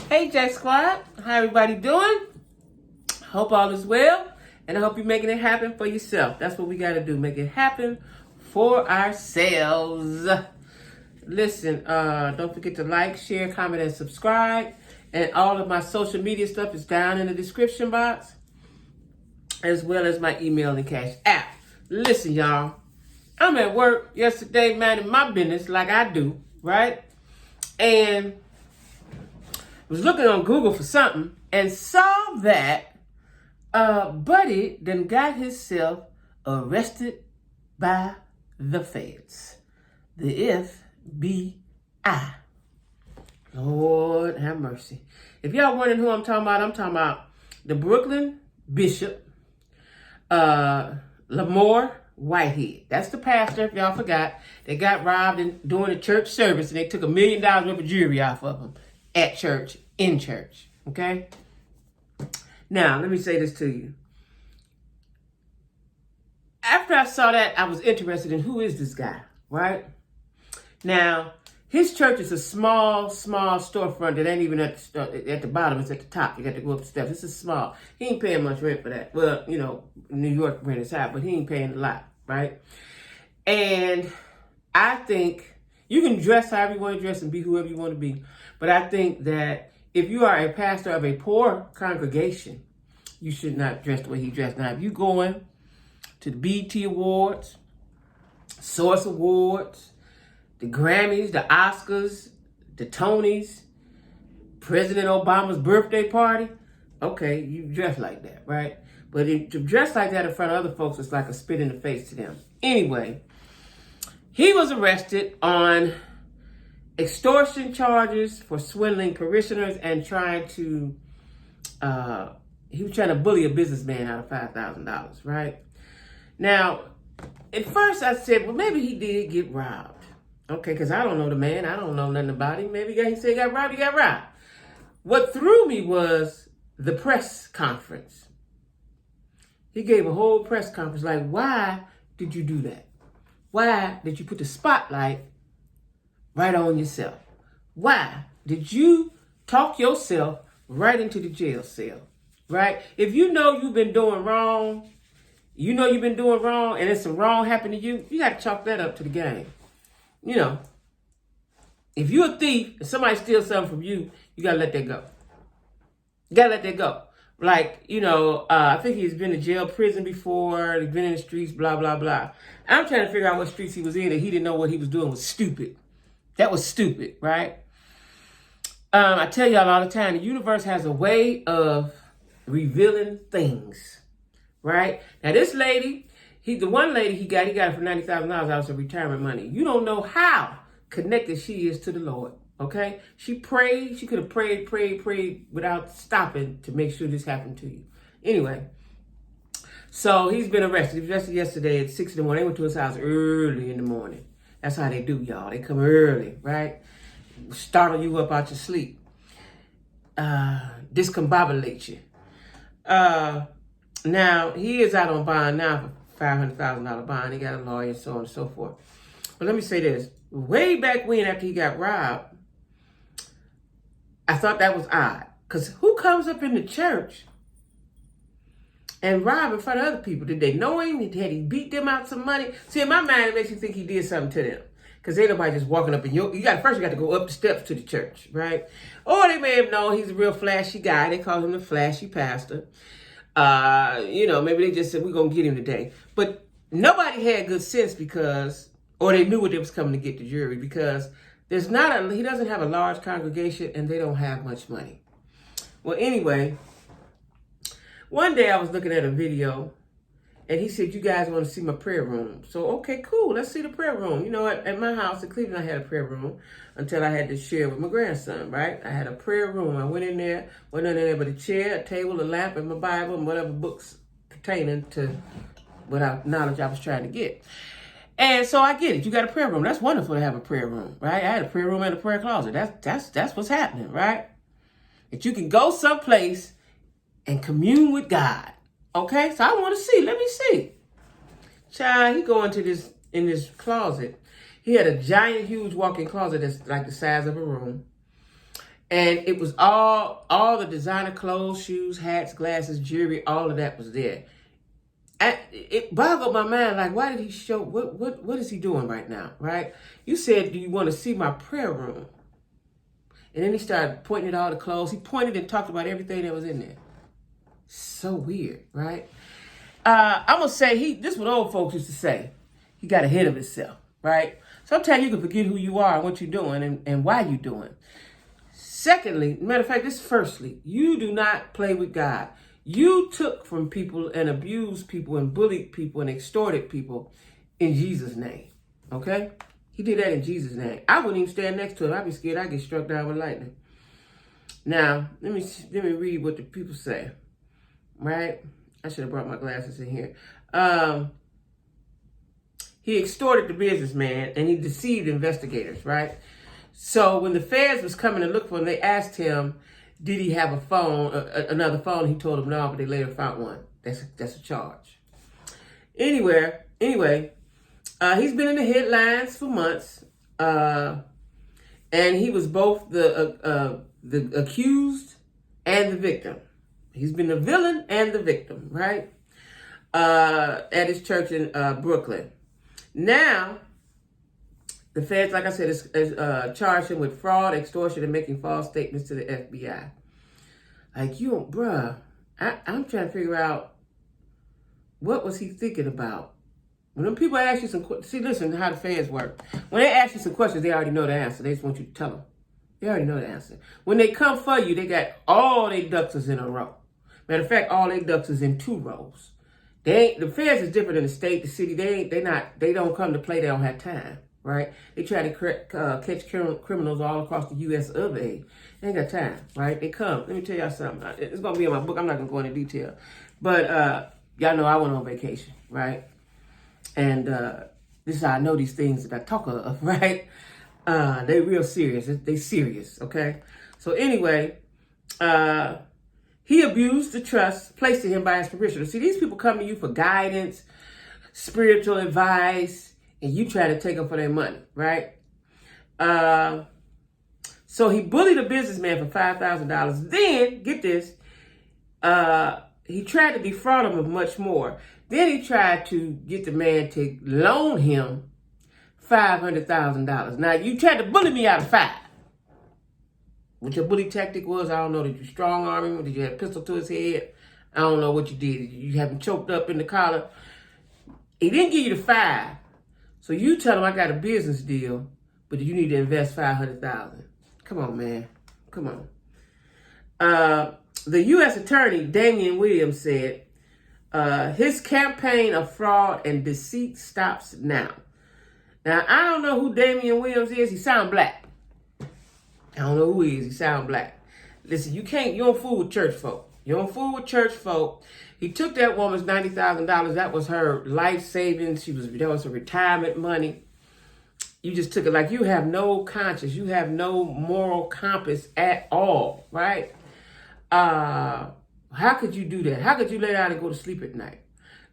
Hey J Squad, how everybody doing? Hope all is well, and I hope you're making it happen for yourself. That's what we got to do, make it happen for ourselves. Listen, don't forget to like, share, comment, and subscribe. And all of my social media stuff is down in the description box, as well as my email and cash app. Listen, y'all, I'm at work yesterday, minding my business like I do, right? And was looking on Google for something and saw that Buddy done got himself arrested by the feds, the FBI. Lord have mercy. If y'all wondering who I'm talking about the Brooklyn Bishop, Lamor Whitehead. That's the pastor, if y'all forgot. They got robbed during a church service, and they took $1 million worth of jewelry off of him at church, in church. Okay? Now, let me say this to you. After I saw that, I was interested in who is this guy, right? Now, his church is a small storefront that ain't even at the bottom. It's at the top. You got to go up the steps. This is small. He ain't paying much rent for that. Well, you know, New York rent is high, but he ain't paying a lot, right? And I think you can dress however you want to dress and be whoever you want to be. But I think that if you are a pastor of a poor congregation, you should not dress the way he dressed. Now, if you're going to the BET Awards, Source Awards, the Grammys, the Oscars, the Tonys, President Obama's birthday party, okay, you dress like that, right? But to dress like that in front of other folks is like a spit in the face to them. Anyway, he was arrested on extortion charges for swindling parishioners and he was trying to bully a businessman out of $5,000, right? Now, at first I said, well, maybe he did get robbed. Okay, because I don't know the man. I don't know nothing about him. Maybe he said he got robbed, he got robbed. What threw me was the press conference. He gave a whole press conference like, why did you do that? Why did you put the spotlight right on yourself? Why did you talk yourself right into the jail cell, right? If you know you've been doing wrong, and it's some wrong happened to you, you got to chalk that up to the game. You know, if you're a thief and somebody steals something from you, you got to let that go. You got to let that go. Like, you know, I think he's been to jail, prison before. He's been in the streets, blah, blah, blah. I'm trying to figure out what streets he was in, and he didn't know what he was doing was stupid. That was stupid, right? I tell y'all all the time, the universe has a way of revealing things, right? Now, this lady, the one lady he got it for $90,000 out of retirement money. You don't know how connected she is to the Lord, okay? She prayed. She could have prayed without stopping to make sure this happened to you. Anyway, so he's been arrested. He was arrested yesterday at 6 in the morning. They went to his house early in the morning. That's how they do, y'all. They come early, right? Startle you up out your sleep. Discombobulate you. Now, he is out on bond now for $500,000 bond. He got a lawyer, so on and so forth. But let me say this. Way back when, after he got robbed, I thought that was odd. Because who comes up in the church and rob in front of other people? Did they know him? Had he beat them out some money? See, in my mind, it makes you think he did something to them. Because ain't nobody just walking up and you got to go up the steps to the church, right? Or they may have known he's a real flashy guy. They call him the flashy pastor. You know, maybe they just said, we're going to get him today. But nobody had good sense or they knew what they was coming to get the jury, because he doesn't have a large congregation and they don't have much money. Well, anyway, one day I was looking at a video and he said, you guys want to see my prayer room. So, okay, cool. Let's see the prayer room. You know, at my house in Cleveland, I had a prayer room until I had to share with my grandson, right? I had a prayer room. I went in there but a chair, a table, a lamp, and my Bible, and whatever books pertaining to what knowledge I was trying to get. And so I get it. You got a prayer room. That's wonderful to have a prayer room, right? I had a prayer room and a prayer closet. That's what's happening, right? That you can go someplace and commune with God. Okay, so I want to see. Let me see. Child, he go into this closet. He had a giant, huge walk-in closet that's like the size of a room. And it was all the designer clothes, shoes, hats, glasses, jewelry, all of that was there. And it boggled my mind, like, why did he show, what is he doing right now, right? You said, do you want to see my prayer room? And then he started pointing at all the clothes. He pointed and talked about everything that was in there. So weird, right? I'm going to say, this is what old folks used to say. He got ahead of himself, right? Sometimes you can forget who you are and what you're doing and why you're doing. Secondly, matter of fact, firstly, you do not play with God. You took from people and abused people and bullied people and extorted people in Jesus' name, okay? He did that in Jesus' name. I wouldn't even stand next to him. I'd be scared I'd get struck down with lightning. Now, let me read what the people say, right? I should have brought my glasses in here. He extorted the businessman and he deceived investigators, right? So when the feds was coming to look for him, they asked him, did he have a phone, another phone? He told them no, but they later found one. That's a charge. Anyway, he's been in the headlines for months, and he was both the accused and the victim. He's been the villain and the victim, right? At his church in Brooklyn. Now, the feds, like I said, is charged him with fraud, extortion, and making false statements to the FBI. Like, bruh, I'm trying to figure out, what was he thinking about? When them people ask you some questions, see, listen to how the feds work. When they ask you some questions, they already know the answer. They just want you to tell them. They already know the answer. When they come for you, they got all their ducks in a row. Matter of fact, all their ducks is in 2 rows. The feds is different than the state, the city. They don't come to play. They don't have time. Right? They try to catch criminals all across the U.S. of A. They ain't got time, right? They come. Let me tell y'all something. It's going to be in my book. I'm not going to go into detail. But y'all know I went on vacation, right? And this is how I know these things that I talk of, right? They real serious. They serious, okay? So anyway, he abused the trust placed in him by his parishioners. See, these people come to you for guidance, spiritual advice, and you try to take them for their money, right? So he bullied a businessman for $5,000. Then, get this, he tried to defraud him of much more. Then he tried to get the man to loan him $500,000. Now, you tried to bully me out of 5. What your bully tactic was, I don't know. Did you strong arm him? Did you have a pistol to his head? I don't know what you did. You have him choked up in the collar. He didn't give you the 5. So you tell him I got a business deal, but you need to invest $500,000. Come on, man. Come on. The U.S. Attorney, Damian Williams, said his campaign of fraud and deceit stops now. Now, I don't know who Damian Williams is. He sound black. I don't know who he is. He sound black. Listen, you don't fool with church folk. You don't fool with church folk. He took that woman's $90,000. That was her life savings. That was her retirement money. You just took it. Like, you have no conscience. You have no moral compass at all, right? How could you do that? How could you lay down and go to sleep at night?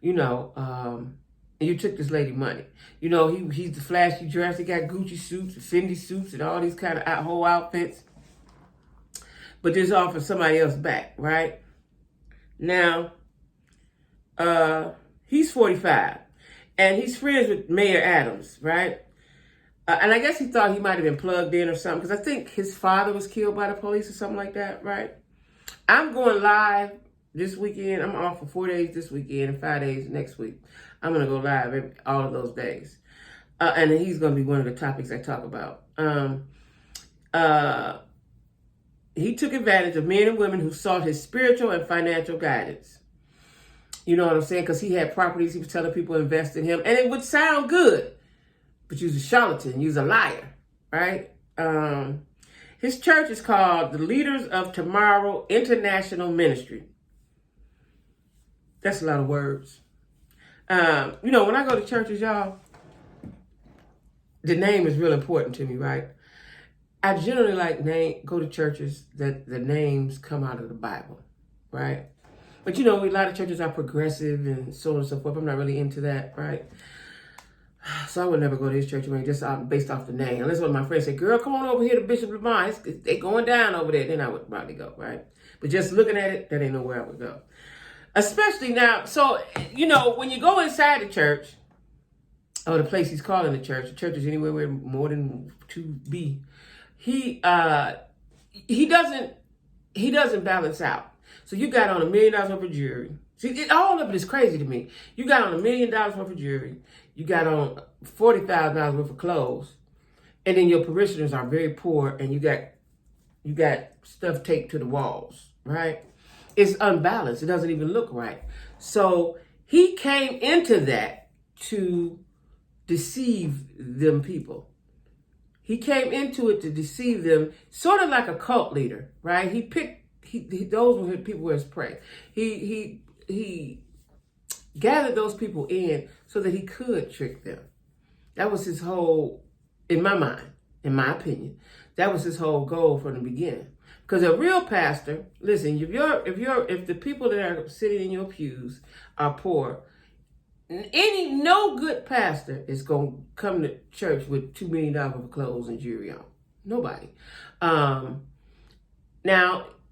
And you took this lady money. He's the flashy dress. He got Gucci suits, Fendi suits, and all these kind of whole outfits. But this all for somebody else back, right? Now, he's 45, and he's friends with Mayor Adams, right? And I guess he thought he might have been plugged in or something, because I think his father was killed by the police or something like that, right? I'm going live this weekend. I'm off for 4 days this weekend and 5 days next week. I'm going to go live all of those days. And he's going to be one of the topics I talk about. He took advantage of men and women who sought his spiritual and financial guidance. You know what I'm saying? Because he had properties. He was telling people to invest in him. And it would sound good. But you was a charlatan. You was a liar. Right? His church is called the Leaders of Tomorrow International Ministry. That's a lot of words. When I go to churches, y'all, the name is real important to me, right? I generally go to churches that the names come out of the Bible, right? But a lot of churches are progressive and so on and so forth. I'm not really into that, right? So I would never go to his church just based off the name. Unless one of my friends said, girl, come on over here to Bishop Lamar. They going down over there. Then I would probably go, right? But just looking at it, that ain't nowhere I would go. Especially now. So, when you go inside the church, or the place he's calling the church is anywhere where more than 2B. He doesn't balance out. So you got on $1 million worth of jewelry. See, all of it is crazy to me. You got on $1 million worth of jewelry. You got on $40,000 worth of clothes, and then your parishioners are very poor, and you got stuff taped to the walls, right? It's unbalanced. It doesn't even look right. So he came into that to deceive them people. He came into it to deceive them, sort of like a cult leader, right? Those were people were his prey. He gathered those people in so that he could trick them. That was his whole, in my mind, in my opinion, that was his whole goal from the beginning. Because a real pastor, listen, if the people that are sitting in your pews are poor, no good pastor is going to come to church with $2 million of clothes and jewelry on. Nobody. Now,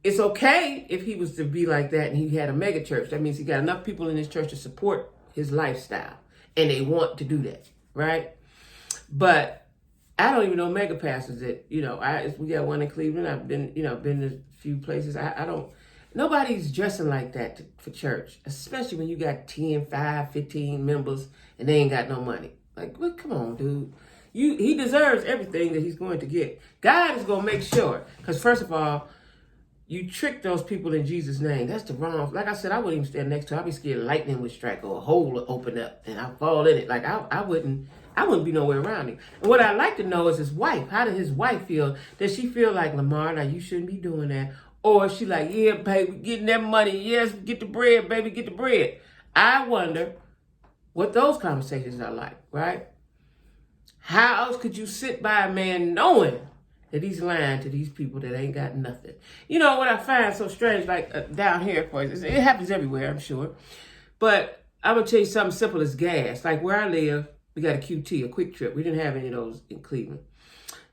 it's okay if he was to be like that and he had a mega church. That means he got enough people in his church to support his lifestyle. And they want to do that, right? But I don't even know mega pastors that, we got one in Cleveland. I've been to a few places. Nobody's dressing like that for church, especially when you got 10, 5, 15 members and they ain't got no money. Like, well, come on, dude. He deserves everything that he's going to get. God is going to make sure. Because first of all, you trick those people in Jesus' name. That's the wrong. Like I said, I wouldn't even stand next to her. I'd be scared lightning would strike or a hole would open up and I'd fall in it. Like, I wouldn't be nowhere around him. And what I'd like to know is his wife. How did his wife feel? Does she feel like, Lamar, now you shouldn't be doing that? Or she like, yeah, baby, getting that money. Yes, get the bread, baby, get the bread. I wonder what those conversations are like, right? How else could you sit by a man knowing that he's lying to these people that ain't got nothing? What I find so strange, like down here, of course, it happens everywhere, I'm sure. But I'm going to tell you something simple as gas. Like where I live, we got a QT, a Quick Trip. We didn't have any of those in Cleveland.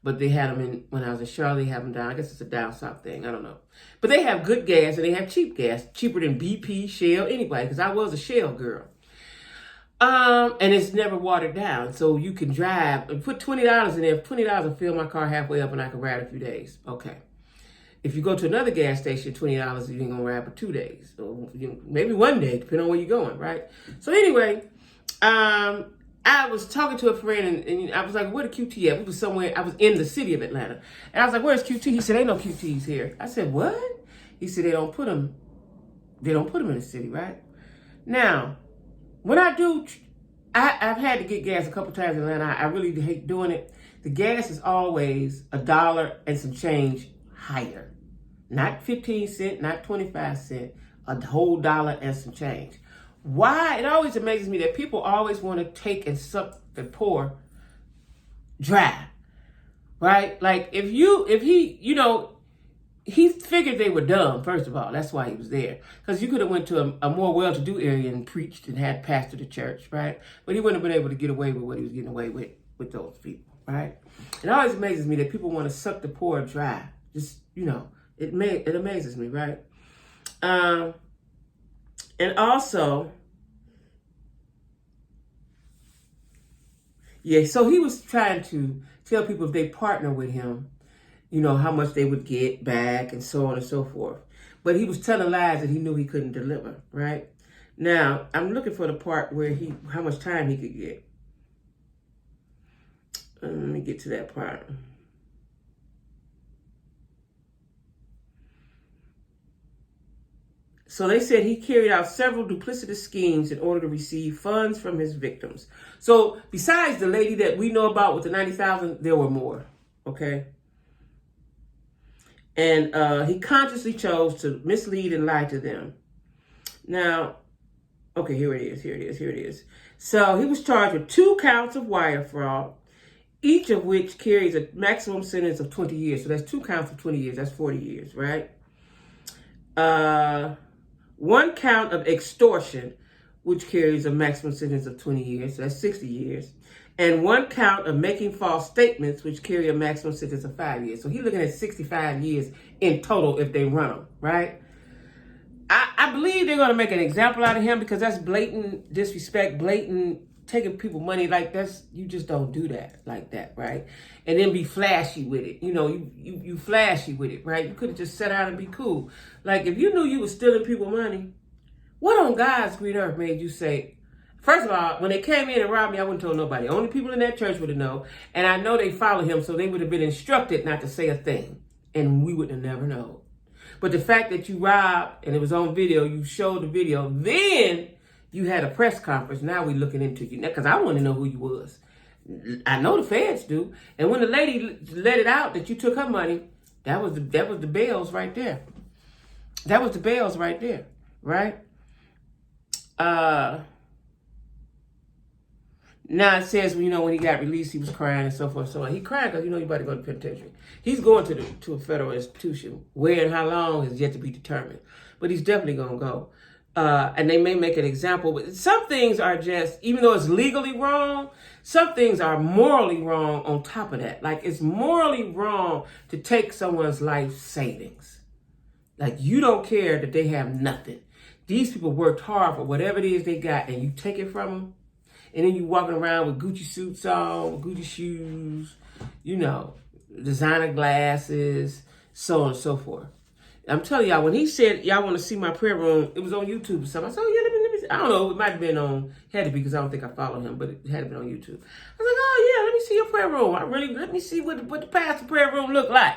But they had them when I was in Charlotte, they have them down. I guess it's a down south thing. I don't know. But they have good gas and they have cheap gas. Cheaper than BP, Shell, anybody. Because I was a Shell girl. And it's never watered down. So you can drive and put $20 in there. $20 will fill my car halfway up and I can ride a few days. Okay. If you go to another gas station, $20, you ain't going to ride for 2 days. Or maybe one day, depending on where you're going, right? So anyway, I was talking to a friend and I was like, where the QT at? We was somewhere, I was in the city of Atlanta. And I was like, where's QT? He said, ain't no QTs here. I said, what? He said, they don't put them in the city, right? Now, when I do, I've had to get gas a couple times in Atlanta. I really hate doing it. The gas is always $1 and some change higher. Not 15 cents, not 25 cents, a whole dollar and some change. Why? It always amazes me that people always want to take and suck the poor dry, right? Like if he figured they were dumb, first of all. That's why he was there. Because you could have went to a more well-to-do area and preached and had pastor the church, right? But he wouldn't have been able to get away with what he was getting away with those people, right? It always amazes me that people want to suck the poor dry. Just, it amazes me, right? And also, so he was trying to tell people if they partner with him, how much they would get back and so on and so forth. But he was telling lies that he knew he couldn't deliver, right? Now, I'm looking for the part where how much time he could get. Let me get to that part. So they said he carried out several duplicitous schemes in order to receive funds from his victims. So besides the lady that we know about with the $90,000, there were more, okay? And he consciously chose to mislead and lie to them. Now, okay, here it is. So he was charged with 2 counts of wire fraud, each of which carries a maximum sentence of 20 years. So that's 2 counts of 20 years. That's 40 years, right? 1 count of extortion, which carries a maximum sentence of 20 years. So that's 60 years. and one count of making false statements, which carry a maximum sentence of 5 years. So he's looking at 65 years in total if they run him, right? I believe they're going to make an example out of him because that's blatant disrespect, blatant taking people money. Like, that's, you just don't do that like that, right? And then be flashy with it. You know, you flashy with it, right? You could have just sat out and be cool. Like, if you knew you were stealing people money, what on God's green earth made you say, first of all, when they came in and robbed me, I wouldn't tell nobody. Only people in that church would have known. And I know they follow him, so they would have been instructed not to say a thing. And we would have never known. But the fact that you robbed, and it was on video, you showed the video, then you had a press conference. Now we looking into you. Because I want to know who you was. I know the feds do. And when the lady let it out that you took her money, that was the bells right there. That was the bells right there, right? Now it says, you know, when he got released, he was crying and so forth. So he cried because, you know, you about to go to penitentiary. He's going to a federal institution. Where and how long is yet to be determined. But he's definitely going to go. And they may make an example. But some things are just, even though it's legally wrong, some things are morally wrong on top of that. Like, it's morally wrong to take someone's life savings. Like, you don't care that they have nothing. These people worked hard for whatever it is they got, and you take it from them. And then you walking around with Gucci suits on, Gucci shoes, you know, designer glasses, so on and so forth. I'm telling y'all, when he said, y'all want to see my prayer room, it was on YouTube or something. I said, oh, yeah, let me see. I don't know. It might have been on, had to be because I don't think I follow him, but it had to be on YouTube. I was like, oh, yeah, let me see your prayer room. Let me see what the pastor prayer room look like.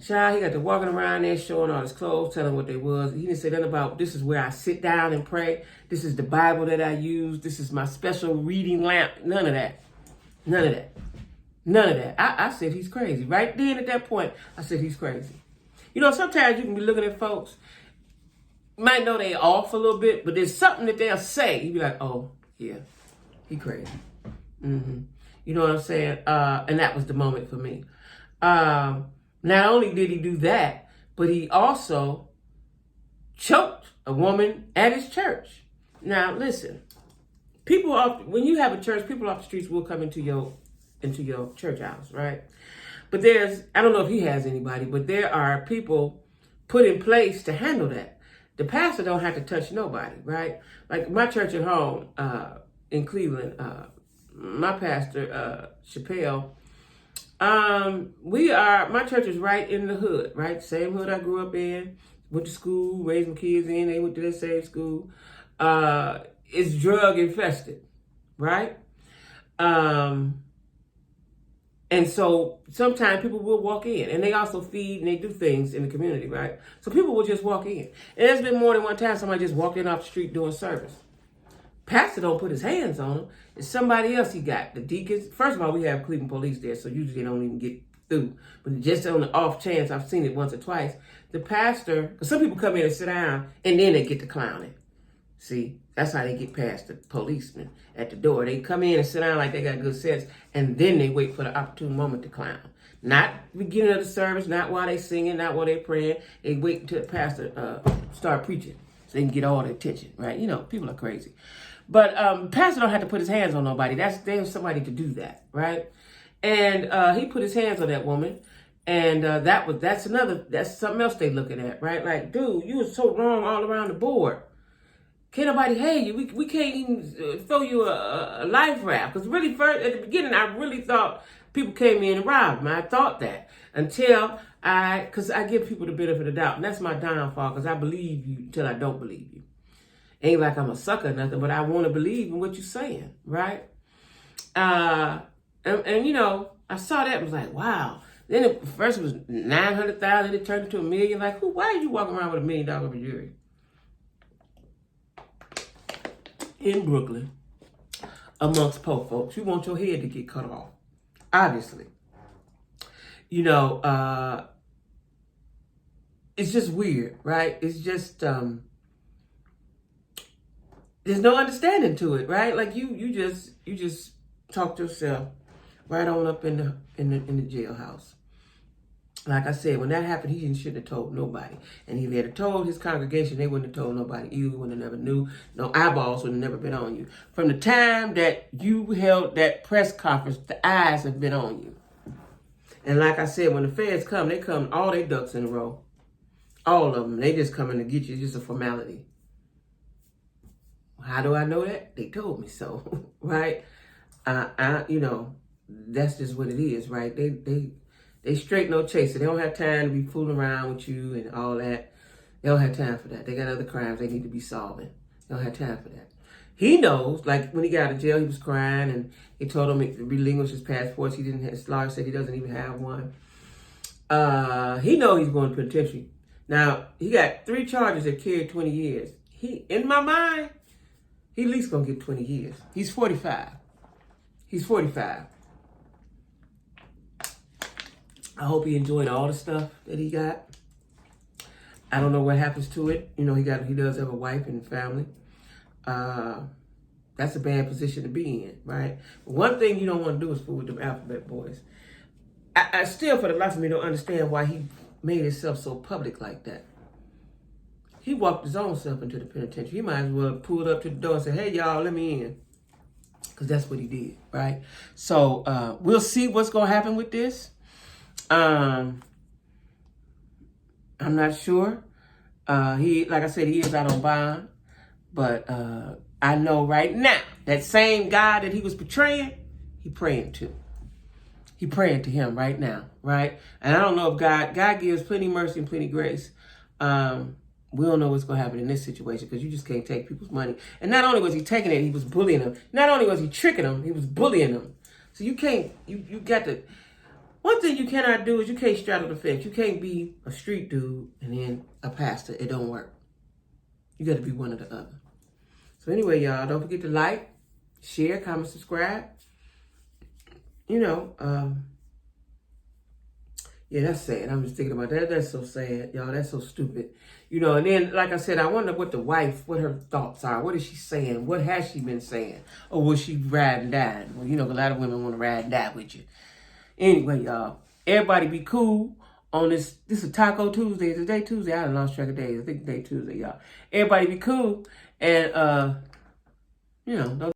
Child, he got to walking around there showing all his clothes, telling what they was. He didn't say nothing about, this is where I sit down and pray. This is the Bible that I use. This is my special reading lamp. None of that. None of that. None of that. I said he's crazy. Right then at that point, I said he's crazy. You know, sometimes you can be looking at folks, you might know they off a little bit, but there's something that they'll say. You be like, oh, yeah, he crazy. You know what I'm saying? And that was the moment for me. Not only did he do that, but he also choked a woman at his church. Now, listen, when you have a church, people off the streets will come into your church house, right? But I don't know if he has anybody, but there are people put in place to handle that. The pastor don't have to touch nobody, right? Like my church at home in Cleveland, my pastor, Chappelle, my church is right in the hood, right? Same hood I grew up in, went to school, raised my kids in, they went to the same school. It's drug infested, right? And so sometimes people will walk in, and they also feed and they do things in the community, right? So people will just walk in. And there's been more than one time somebody just walked in off the street doing service. Pastor don't put his hands on them. It's somebody else he got. The deacons. First of all, we have Cleveland police there, so usually they don't even get through. But just on the off chance, I've seen it once or twice. The pastor, because some people come in and sit down, and then they get to clowning. See, that's how they get past the policeman at the door. They come in and sit down like they got good sense, and then they wait for the opportune moment to clown. Not beginning of the service, not while they singing, not while they praying. They wait until the pastor start preaching so they can get all the attention, right? You know, people are crazy. But pastor don't have to put his hands on nobody. There's somebody to do that, right? And he put his hands on that woman, and that's something else they looking at, right? Like, dude, you was so wrong all around the board. Can't nobody hate you. We can't even throw you a life raft. Because really, first at the beginning, I really thought people came in and robbed me. I thought that until because I give people the benefit of the doubt, and that's my downfall. Because I believe you until I don't believe you. Ain't like I'm a sucker or nothing, but I want to believe in what you're saying, right? And you know, I saw that and was like, wow. Then first it was 900,000, it turned into $1 million. Like, why are you walking around with $1 million over jewelry? In Brooklyn, amongst poor folks, you want your head to get cut off. Obviously. You know, it's just weird, right? It's just there's no understanding to it, right? Like you just talked yourself right on up in the jailhouse. Like I said, when that happened, he shouldn't have told nobody. And if he had told his congregation, they wouldn't have told nobody. You would have never knew. No eyeballs would have never been on you. From the time that you held that press conference, the eyes have been on you. And like I said, when the feds come, they come all their ducks in a row. All of them. They just coming to get you. It's just a formality. How do I know that? They told me so, right? You know, that's just what it is, right? They straight no chaser. They don't have time to be fooling around with you and all that. They don't have time for that. They got other crimes they need to be solving. They don't have time for that. He knows, like when he got out of jail, he was crying and he told him to relinquish his passports. He didn't have, his lawyer said he doesn't even have one. He knows he's going to penitentiary. Now, he got 3 charges that carried 20 years. In my mind, he at least going to get 20 years. He's 45. He's 45. I hope he enjoyed all the stuff that he got. I don't know what happens to it. You know, he does have a wife and family. That's a bad position to be in, right? One thing you don't want to do is fool with them alphabet boys. I still, for the life of me, don't understand why he made himself so public like that. He walked his own self into the penitentiary. He might as well have pulled up to the door and said, hey, y'all, let me in. Because that's what he did, right? So we'll see what's going to happen with this. I'm not sure. Like I said, he is out on bond. But I know right now, that same God that he was portraying, he praying to. He praying to him right now, right? And I don't know if God gives plenty mercy and plenty grace. We don't know what's going to happen in this situation because you just can't take people's money. And not only was he taking it, he was bullying them. Not only was he tricking them, he was bullying them. So you can't, you got to, one thing you cannot do is you can't straddle the fence. You can't be a street dude and then a pastor. It don't work. You got to be one or the other. So anyway, y'all, don't forget to like, share, comment, subscribe. You know, yeah, that's sad. I'm just thinking about that. That's so sad, y'all. That's so stupid. You know, and then, like I said, I wonder what the wife, what her thoughts are. What is she saying? What has she been saying? Or will she ride and die? Well, you know, a lot of women want to ride and die with you. Anyway, y'all, everybody be cool on this. This is Taco Tuesday. Is it day Tuesday? I done lost track of days. I think it's day Tuesday, y'all. Everybody be cool. And, you know, don't